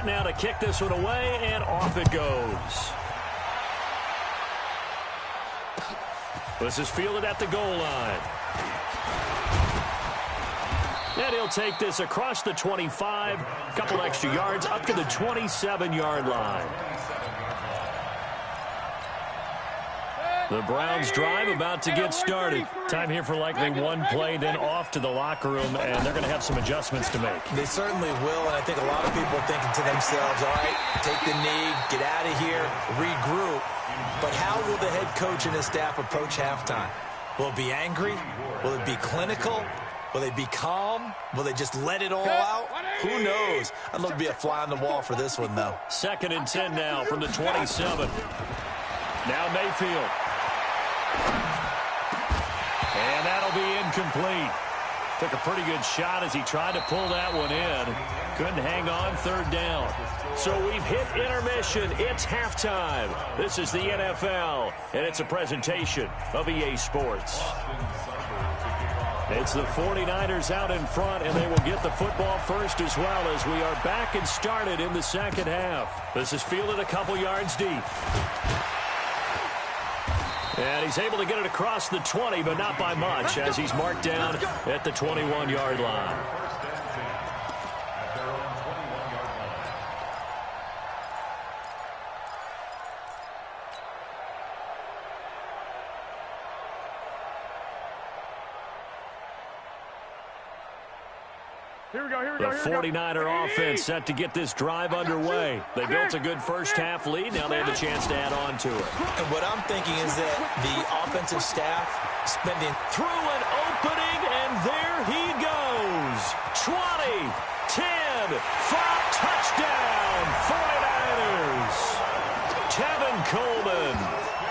now to kick this one away, and off it goes. This is fielded at the goal line. And he'll take this across the 25, a couple extra yards, up to the 27-yard line. The Browns drive about to get started. Time here for likely one play, then off to the locker room, and they're going to have some adjustments to make. They certainly will, and I think a lot of people are thinking to themselves, all right, take the knee, get out of here, regroup. But how will the head coach and his staff approach halftime? Will it be angry? Will it be clinical? Will they be calm? Will they just let it all out? Who knows? I'd love to be a fly on the wall for this one, though. 2nd and 10 now from the 27. Now Mayfield. And that'll be incomplete. Took a pretty good shot as he tried to pull that one in. Couldn't hang on, 3rd down. So we've hit intermission. It's halftime. This is the NFL, and it's a presentation of EA Sports. It's the 49ers out in front, and they will get the football first as well as we are back and started in the second half. This is fielded a couple yards deep. And he's able to get it across the 20, but not by much, as he's marked down at the 21-yard line. The 49er offense set to get this drive underway. They built a good first-half lead. Now they have a chance to add on to it. And what I'm thinking is that the offensive staff spending through an opening, and there he goes. 20, 10, 5, touchdown, 49ers. Tevin Coleman,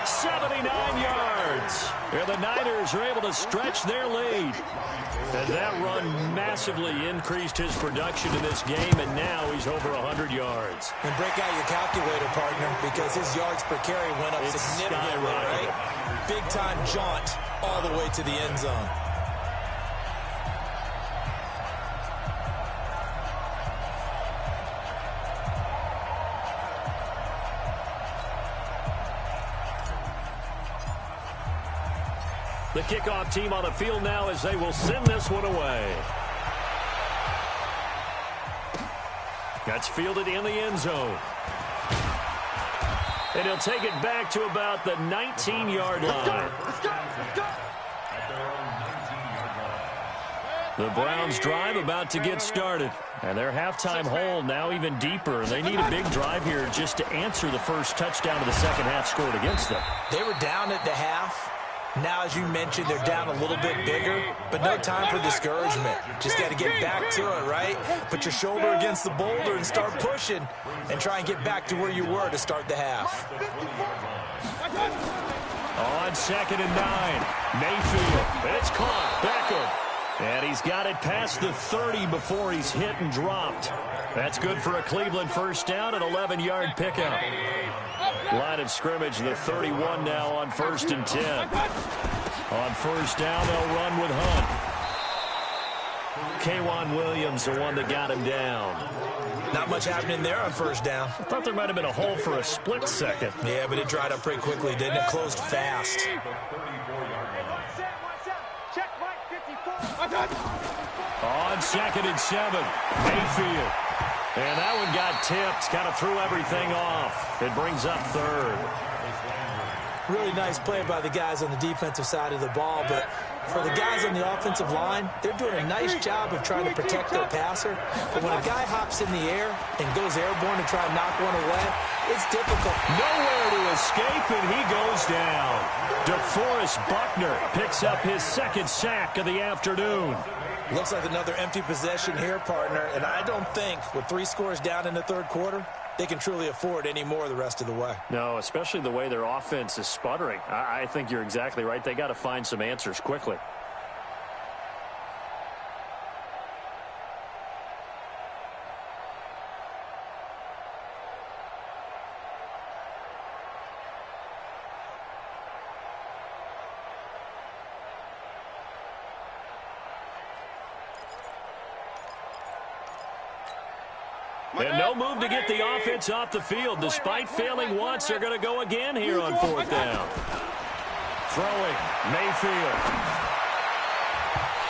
79 yards. And the Niners are able to stretch their lead. And that run massively increased his production in this game, and now he's over 100 yards. And break out your calculator, partner, because his yards per carry went up significantly, right? Big-time jaunt all the way to the end zone. The kickoff team on the field now as they will send this one away. That's fielded in the end zone. And he'll take it back to about the 19-yard line. The Browns drive about to get started. And their halftime hole now even deeper. They need a big drive here just to answer the first touchdown of the second half scored against them. They were down at the half. Now, as you mentioned, they're down a little bit bigger, but no time for discouragement. Just got to get back to it, right? Put your shoulder against the boulder and start pushing and try and get back to where you were to start the half. On 2nd and 9, Mayfield. It's caught. Beckham. And he's got it past the 30 before he's hit and dropped. That's good for a Cleveland first down, an 11-yard pickup. Line of scrimmage, the 31 now on 1st and 10. On first down, they'll run with Hunt. K'Wan Williams, the one that got him down. Not much happening there on first down. I thought there might have been a hole for a split second. Yeah, but it dried up pretty quickly, didn't it? Closed fast. On 2nd and 7, Mayfield. And that one got tipped, kind of threw everything off. It brings up 3rd. Really nice play by the guys on the defensive side of the ball, but for the guys on the offensive line, they're doing a nice job of trying to protect their passer. But when a guy hops in the air and goes airborne to try and knock one away, it's difficult. Nowhere to escape, and he goes down. DeForest Buckner picks up his 2nd sack of the afternoon. Looks like another empty possession here, partner, and I don't think with 3 scores down in the 3rd quarter, they can truly afford any more the rest of the way. No, especially the way their offense is sputtering. I think you're exactly right. They got to find some answers quickly. And no move to get the offense off the field. Despite failing once, they're going to go again here on 4th down. Throwing, Mayfield.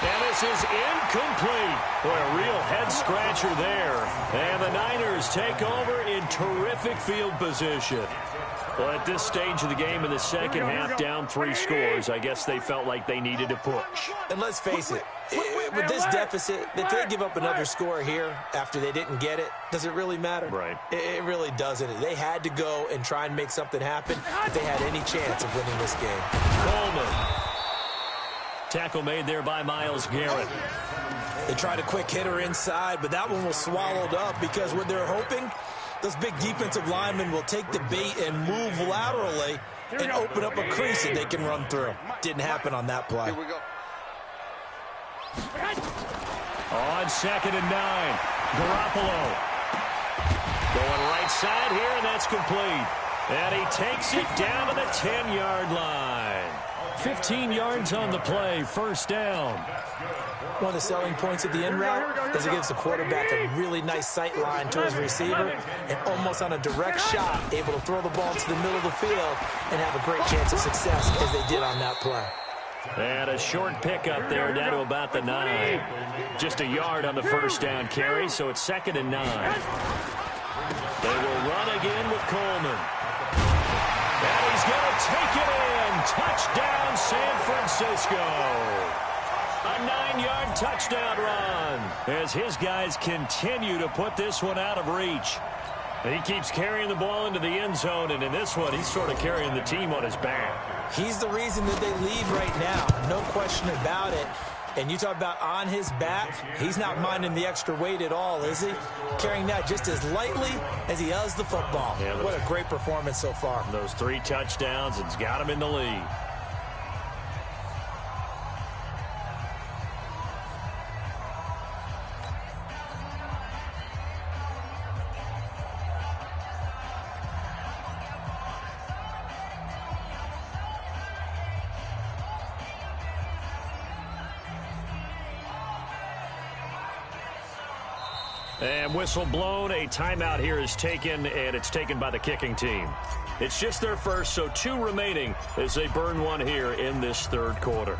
And this is incomplete. Boy, a real head-scratcher there. And the Niners take over in terrific field position. Well, at this stage of the game in the second half, down 3 scores, I guess they felt like they needed to push. And let's face it, with this deficit, if they give up another score here after they didn't get it, does it really matter? Right. It really doesn't. They had to go and try and make something happen if they had any chance of winning this game. Coleman. Tackle made there by Myles Garrett. They tried a quick hitter inside, but that one was swallowed up because what they're hoping, those big defensive linemen will take the bait and move laterally and open up a crease that they can run through. Didn't happen on that play. Here we go. On 2nd and 9, Garoppolo. Going right side here, and that's complete. And he takes it down to the 10-yard line. 15 yards on the play, 1st down. One of the selling points of the in route is it gives the quarterback a really nice sight line to his receiver and almost on a direct shot able to throw the ball to the middle of the field and have a great chance of success as they did on that play. And a short pickup there down to about the 9. Just a yard on the 1st down carry, so it's 2nd and 9. They will run again with Coleman. And he's going to take it in. Touchdown, San Francisco. A 9-yard touchdown run as his guys continue to put this one out of reach. He keeps carrying the ball into the end zone, and in this one, he's sort of carrying the team on his back. He's the reason that they lead right now, no question about it. And you talk about on his back, he's not minding the extra weight at all, is he? Carrying that just as lightly as he does the football. Yeah, what a great performance so far. Those 3 touchdowns, it's got him in the lead. And whistle blown, a timeout here is taken, and it's taken by the kicking team. It's just their first, so 2 remaining as they burn one here in this 3rd quarter.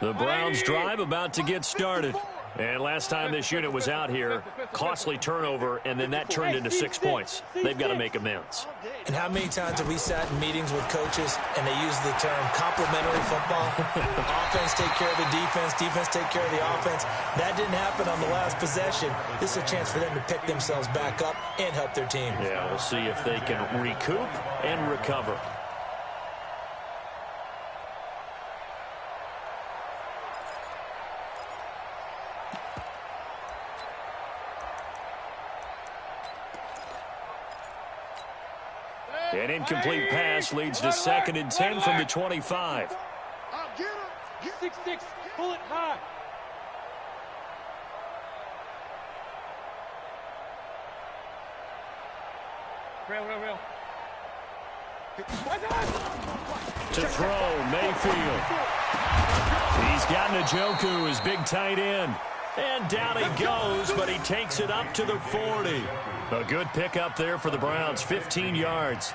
The Browns drive about to get started. And last time this unit was out here, costly turnover, and then that turned into 6 points. They've got to make amends. And how many times have we sat in meetings with coaches and they use the term complementary football? Offense take care of the defense, defense take care of the offense. That didn't happen on the last possession. This is a chance for them to pick themselves back up and help their team. Yeah, we'll see if they can recoup and recover. An incomplete pass leads to 2nd and 10 from the 25. I'll get him. 6-6, pull it high. Real. To throw, Mayfield. He's got Njoku, his big tight end. And down he goes, but he takes it up to the 40. A good pickup there for the Browns, 15 yards.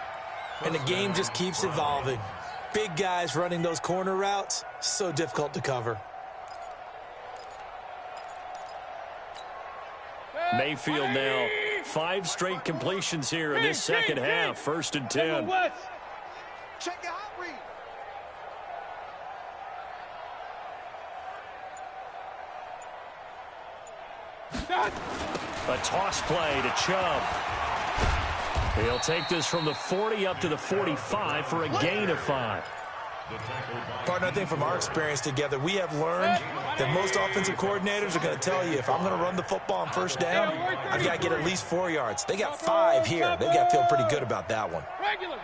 And the game just keeps evolving. Big guys running those corner routes, so difficult to cover. Mayfield now, 5 straight completions here in this second half, 1st and 10. Check your hot read. A toss play to Chubb. He'll take this from the 40 up to the 45 for a gain of 5. Partner, I think from our experience together, we have learned that most offensive coordinators are going to tell you, if I'm going to run the football on first down, I've got to get at least 4 yards. They got 5 here. They've got to feel pretty good about that one. Regular.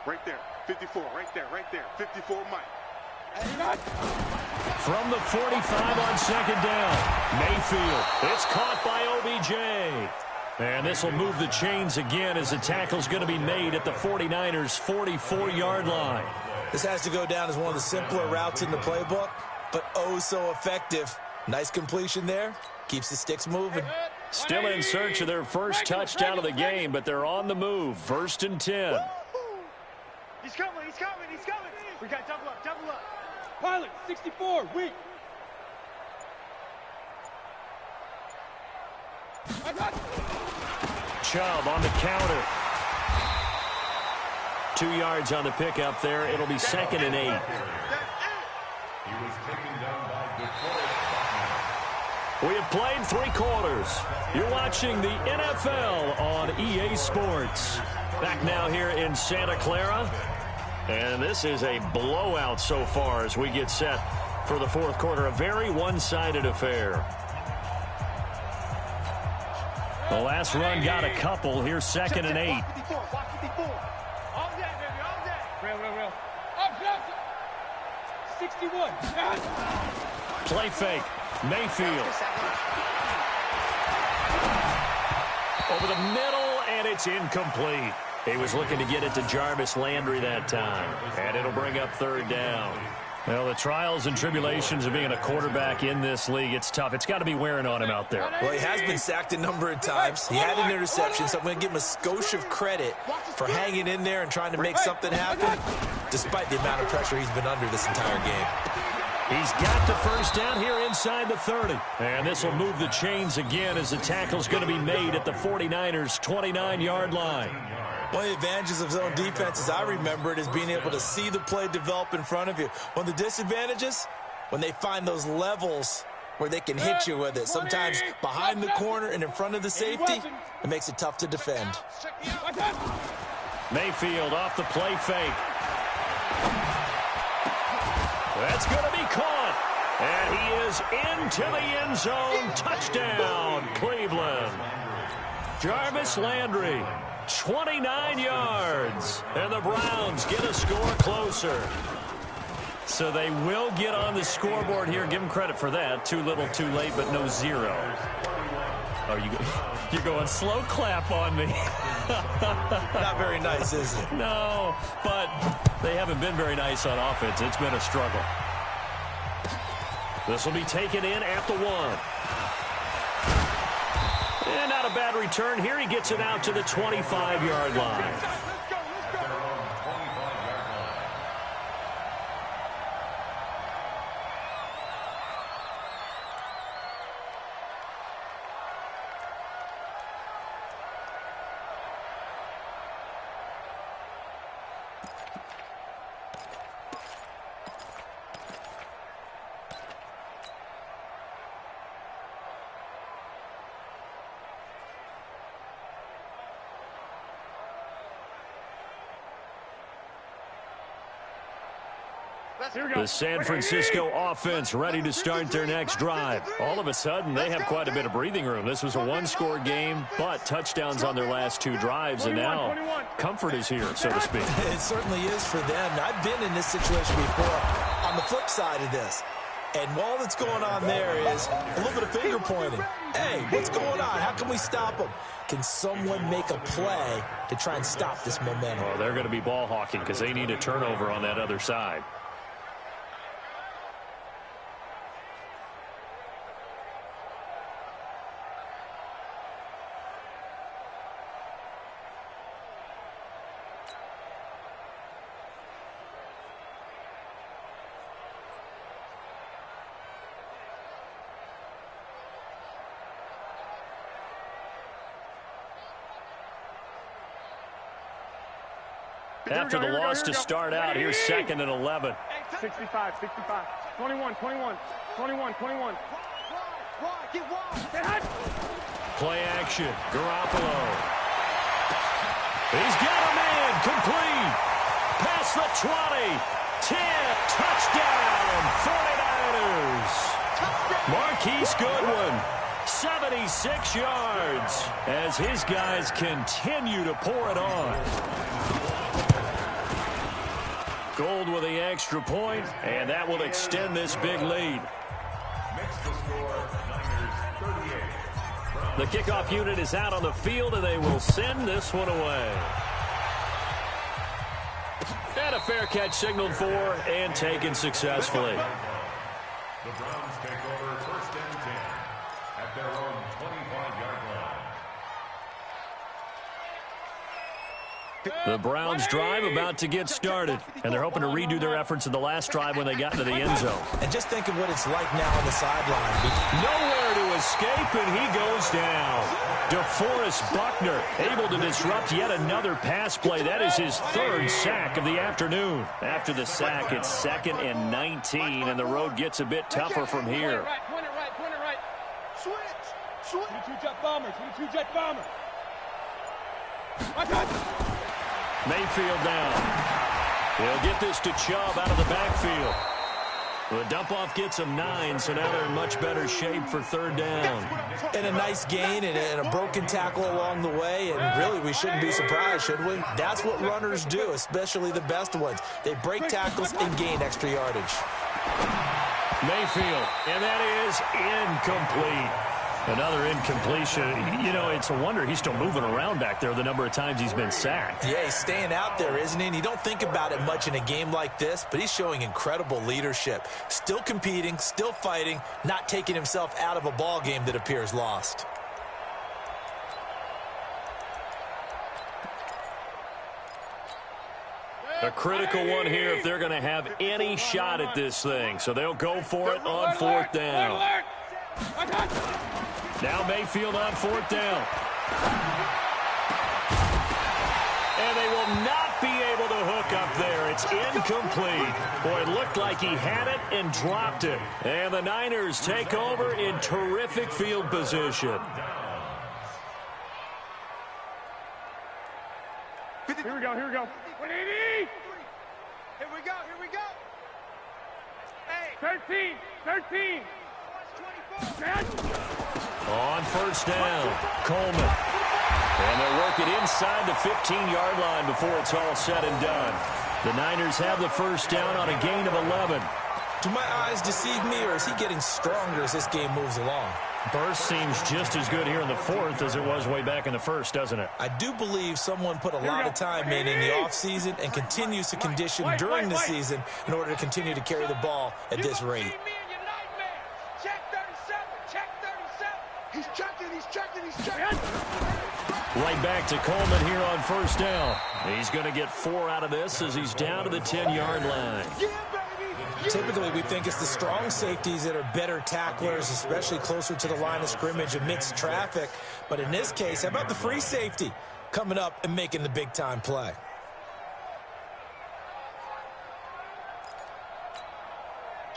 Right there. 54. Right there. 54, Mike. From the 45 on second down, Mayfield. It's caught by OBJ. And this will move the chains again as the tackle's going to be made at the 49ers' 44-yard line. This has to go down as one of the simpler routes in the playbook, but oh so effective. Nice completion there. Keeps the sticks moving. Still in search of their first touchdown of the game, but they're on the move. 1st and 10. He's coming. We got double up. Pilot, 64, weak. Chubb on the counter. 2 yards on the pickup there. It'll be 2nd and 8. We have played 3 quarters. You're watching the NFL on EA Sports. Back now here in Santa Clara. And this is a blowout so far as we get set for the 4th quarter. A very one-sided affair. The last run got a couple. Here's 2nd and 8. Watch 54. All day, baby, all day. Real. Up. 61. Play fake. Mayfield. Over the middle, and it's incomplete. He was looking to get it to Jarvis Landry that time. And it'll bring up 3rd down. Well, the trials and tribulations of being a quarterback in this league, it's tough. It's got to be wearing on him out there. Well, he has been sacked a number of times. He had an interception, so I'm going to give him a skosh of credit for hanging in there and trying to make something happen, despite the amount of pressure he's been under this entire game. He's got the first down here inside the 30. And this will move the chains again as the tackle's going to be made at the 49ers' 29-yard line. One of the advantages of zone defense, as I remember it, is being able to see the play develop in front of you. One of the disadvantages, when they find those levels where they can hit you with it. Sometimes behind the corner and in front of the safety, it makes it tough to defend. Mayfield off the play fake. That's going to be caught. And he is into the end zone. Touchdown, Cleveland. Jarvis Landry. 29 yards, and the Browns get a score closer. So they will get on the scoreboard here. Give them credit for that. Too little, too late, but no 0. Oh, you're going slow clap on me. Not very nice, is it? No, but they haven't been very nice on offense. It's been a struggle. This will be taken in at the 1. And not a bad return here. He gets it out to the 25-yard line. The San Francisco offense ready to start their next drive. All of a sudden, they have quite a bit of breathing room. This was a one-score game, but touchdowns on their last 2 drives, and now comfort is here, so to speak. It certainly is for them. I've been in this situation before on the flip side of this. And all that's going on there is a little bit of finger pointing. Hey, what's going on? How can we stop them? Can someone make a play to try and stop this momentum? Well, they're going to be ball hawking because they need a turnover on that other side. After the loss to start out, here's 2nd and 11. 65. 21. Play action. Garoppolo. He's got a man. Complete. Pass across the 20. 10. Touchdown, 49ers. Marquise Goodwin, 76 yards, as his guys continue to pour it on. Gold with the extra point, and that will extend this big lead. The kickoff unit is out on the field, and they will send this one away. And a fair catch signaled for and taken successfully. The Browns take over 1st and 10 at their own 25-yard line. The Browns drive about to get started, and they're hoping to redo their efforts in the last drive when they got into the end zone. And just think of what it's like now on the sideline. Nowhere to escape, and he goes down. DeForest Buckner able to disrupt yet another pass play. That is his 3rd sack of the afternoon. After the sack, it's 2nd and 19, and the road gets a bit tougher from here. Point it right. Switch. 22-jet bomber. Mayfield down. He'll get this to Chubb out of the backfield. The dump-off gets him 9, so now they're in much better shape for 3rd down. And a nice gain and a broken tackle along the way, and really we shouldn't be surprised, should we? That's what runners do, especially the best ones. They break tackles and gain extra yardage. Mayfield, and that is incomplete. Another incompletion. You know, it's a wonder he's still moving around back there the number of times he's been sacked. Yeah, he's staying out there, isn't he? And you don't think about it much in a game like this, but he's showing incredible leadership. Still competing, still fighting, not taking himself out of a ball game that appears lost. A critical one here if they're going to have any shot at this thing. So they'll go for it on 4th down. Now Mayfield on 4th down. And they will not be able to hook up there. It's incomplete. Boy, it looked like he had it and dropped it. And the Niners take over in terrific field position. Here we go. 180. Here we go. Hey. 13. On 1st down, Coleman. And they'll work it inside the 15-yard line before it's all said and done. The Niners have the 1st down on a gain of 11. Do my eyes deceive me, or is he getting stronger as this game moves along? Burst seems just as good here in the 4th as it was way back in the 1st, doesn't it? I do believe someone put a lot of time in the offseason and continues to condition during the season in order to continue to carry the ball at this rate. He's checking. Right back to Coleman here on 1st down. He's going to get 4 out of this as he's down to the 10-yard line. Typically, we think it's the strong safeties that are better tacklers, especially closer to the line of scrimmage amidst traffic. But in this case, how about the free safety coming up and making the big-time play?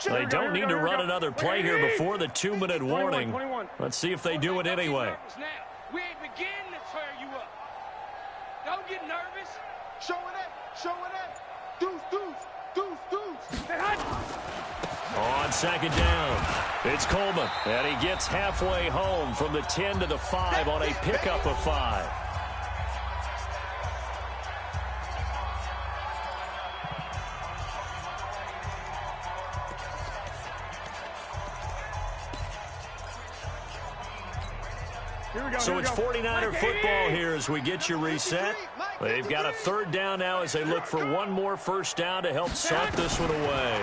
They don't need to run another play here before the 2-minute warning. Let's see if they do it anyway. We ain't beginning to tear you up. Don't get nervous. Showing it. Deuce. On 2nd down, it's Coleman, and he gets halfway home from the 10 to the 5 on a pickup of 5. So it's 49er football here as we get you reset. They've got a 3rd down now as they look for one more 1st down to help sock this one away.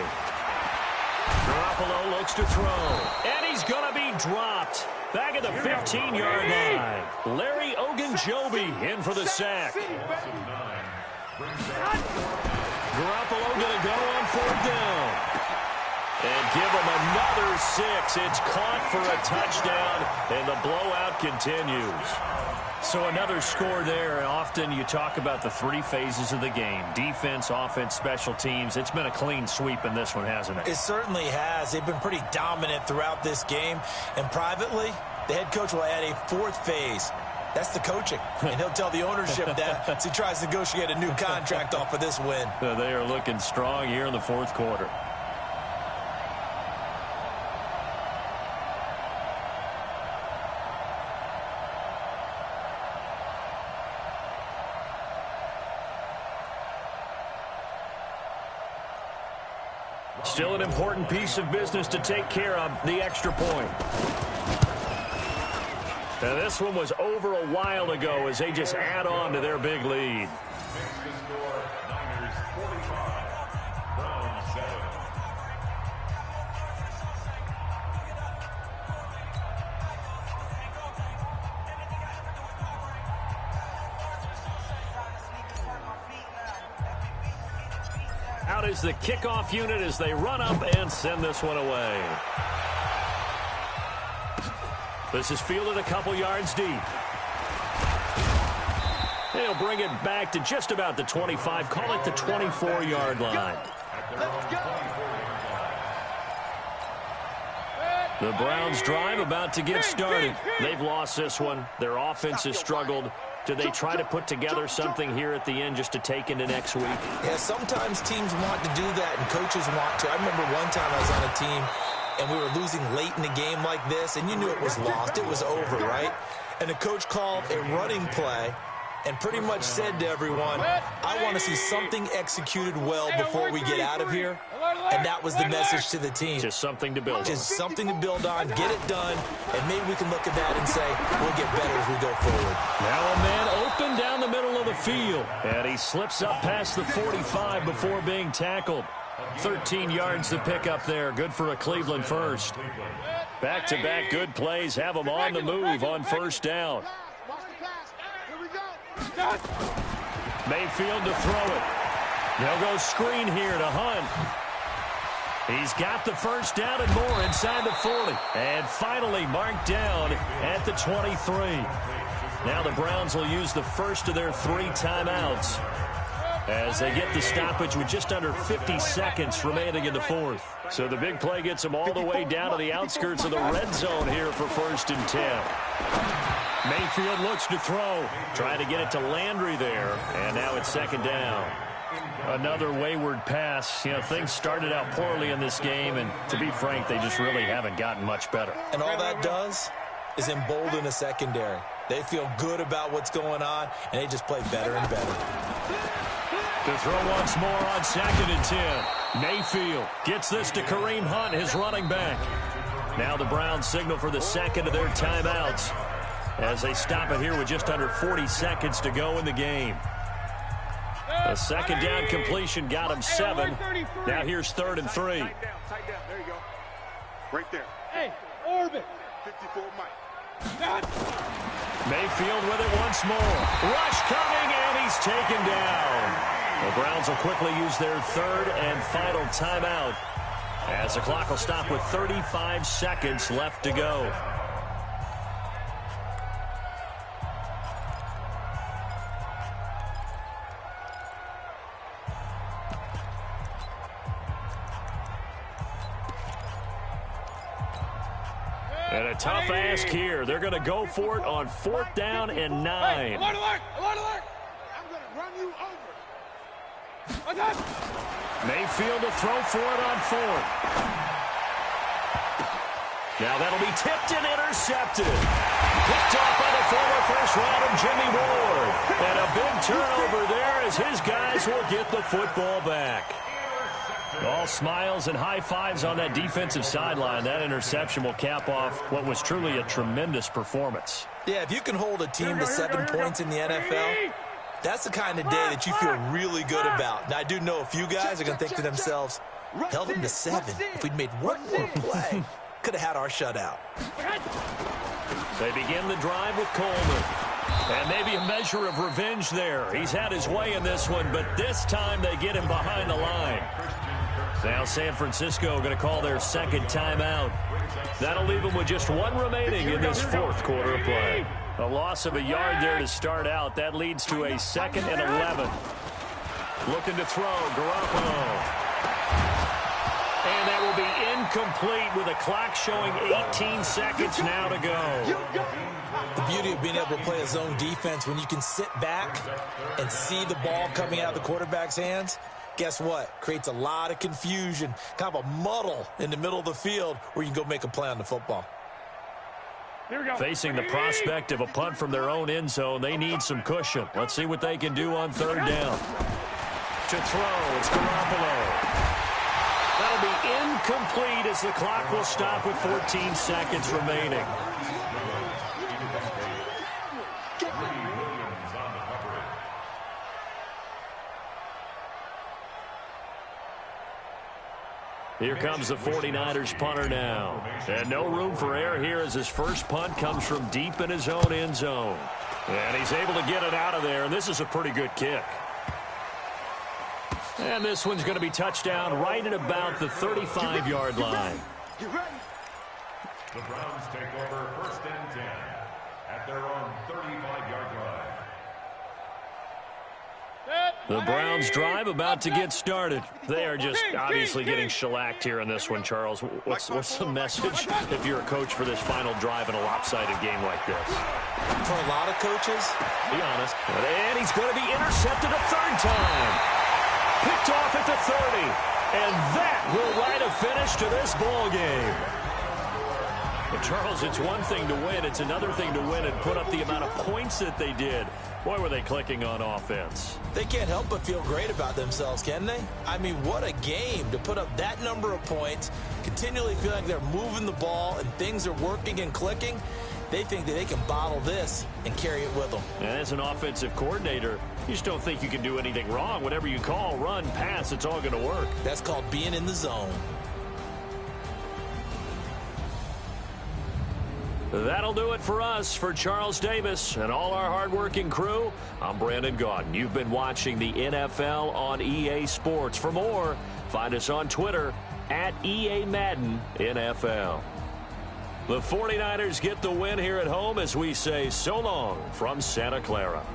Garoppolo looks to throw, and he's going to be dropped. Back at the 15-yard line. Larry Ogunjobi in for the sack. Garoppolo going to go on 4th down. And give him another 6. It's caught for a touchdown, and the blowout continues. So another score there, and often you talk about the 3 phases of the game. Defense, offense, special teams. It's been a clean sweep in this one, hasn't it? It certainly has. They've been pretty dominant throughout this game. And privately, the head coach will add a 4th phase. That's the coaching. And he'll tell the ownership that as he tries to negotiate a new contract off of this win. They are looking strong here in the fourth quarter. Still an important piece of business to take care of, the extra point. Now this one was over a while ago as they just add on to their big lead. Out is the kickoff unit as they run up and send this one away. This is fielded a couple yards deep. They'll bring it back to just about the 25, call it the 24-yard line. The Browns drive about to get started. They've lost this one. Their offense has struggled. Do they try to put together something here at the end just to take into next week? Yeah, sometimes teams want to do that and coaches want to. I remember one time I was on a team and we were losing late in a game like this, and you knew it was lost. It was over, right? And the coach called a running play and pretty much said to everyone, I want to see something executed well before we get out of here. And that was the message to the team. Just something to build on. Just something to build on, get it done, and maybe we can look at that and say, we'll get better as we go forward. Now a man open down the middle of the field. And he slips up past the 45 before being tackled. 13 yards to pick up there. Good for a Cleveland first. Back-to-back good plays have them on the move on first down. Mayfield to throw it. They'll go screen here to Hunt. He's got the first down and more inside the 40. And finally marked down at the 23. Now the Browns will use the first of their 3 timeouts as they get the stoppage with just under 50 seconds remaining in the fourth. So the big play gets them all the way down to the outskirts of the red zone here for 1st and 10. Mayfield looks to throw. Trying to get it to Landry there. And now it's 2nd down. Another wayward pass. You know, things started out poorly in this game, and to be frank, they just really haven't gotten much better. And all that does is embolden a secondary. They feel good about what's going on, and they just play better and better. To throw once more on 2nd and 10. Mayfield gets this to Kareem Hunt, his running back. Now the Browns signal for the second of their timeouts as they stop it here with just under 40 seconds to go in the game. A 2nd down completion got him 7. Now here's 3rd and 3. Tight down. There you go. Right there. Hey, orbit. 54 Mike. Mayfield with it once more. Rush coming, and he's taken down. The Browns will quickly use their 3rd and final timeout as the clock will stop with 35 seconds left to go. And a tough ask here. They're going to go for it on 4th down and 9. Hey, alert, alert. I'm going to run you over. Mayfield to throw for it on 4th. Now that'll be tipped and intercepted. Picked off by the former first-rounder Jimmy Ward. And a big turnover there as his guys will get the football back. All smiles and high fives on that defensive sideline. That interception will cap off what was truly a tremendous performance. Yeah, if you can hold a team to 7 points in the NFL, that's the kind of day that you feel really good about. Now, I do know a few guys are going to think to themselves, held them to 7. If we'd made one more play, could have had our shutout. They begin the drive with Coleman. And maybe a measure of revenge there. He's had his way in this one, but this time they get him behind the line. Now San Francisco going to call their 2nd timeout. That'll leave them with just 1 remaining in this 4th quarter of play. A loss of a yard there to start out. That leads to a 2nd and 11. Looking to throw, Garoppolo. And that will be incomplete with a clock showing 18 seconds now to go. The beauty of being able to play a zone defense when you can sit back and see the ball coming out of the quarterback's hands, guess what? Creates a lot of confusion, kind of a muddle in the middle of the field where you can go make a play on the football. Facing the prospect of a punt from their own end zone, they need some cushion. Let's see what they can do on third down. To throw, it's Garoppolo. That'll be incomplete as the clock will stop with 14 seconds remaining. Here comes the 49ers punter now. And no room for error here as his first punt comes from deep in his own end zone. And he's able to get it out of there, and this is a pretty good kick. And this one's going to be touchdown right at about the 35-yard line. You ready? The Browns take over first and 10 at their own 35-yard line. The Browns drive about to get started. They are just obviously getting shellacked here in this one, Charles. What's the message if you're a coach for this final drive in a lopsided game like this? For a lot of coaches, Be honest. And he's going to be intercepted a third time. Picked off at the 30. And that will write a finish to this ball game. But Charles, it's one thing to win. It's another thing to win and put up the amount of points that they did. Boy, were they clicking on offense. they can't help but feel great about themselves, can they? I mean, what a game to put up that number of points, continually feel like they're moving the ball and things are working and clicking. They think that they can bottle this and carry it with them. And as an offensive coordinator, you just don't think you can do anything wrong. Whatever you call, run, pass, it's all going to work. That's called being in the zone. That'll do it for us. For Charles Davis and all our hardworking crew, I'm Brandon Gaudin. You've been watching the NFL on EA Sports. For more, find us on Twitter at EA Madden NFL. The 49ers get the win here at home as we say so long from Santa Clara.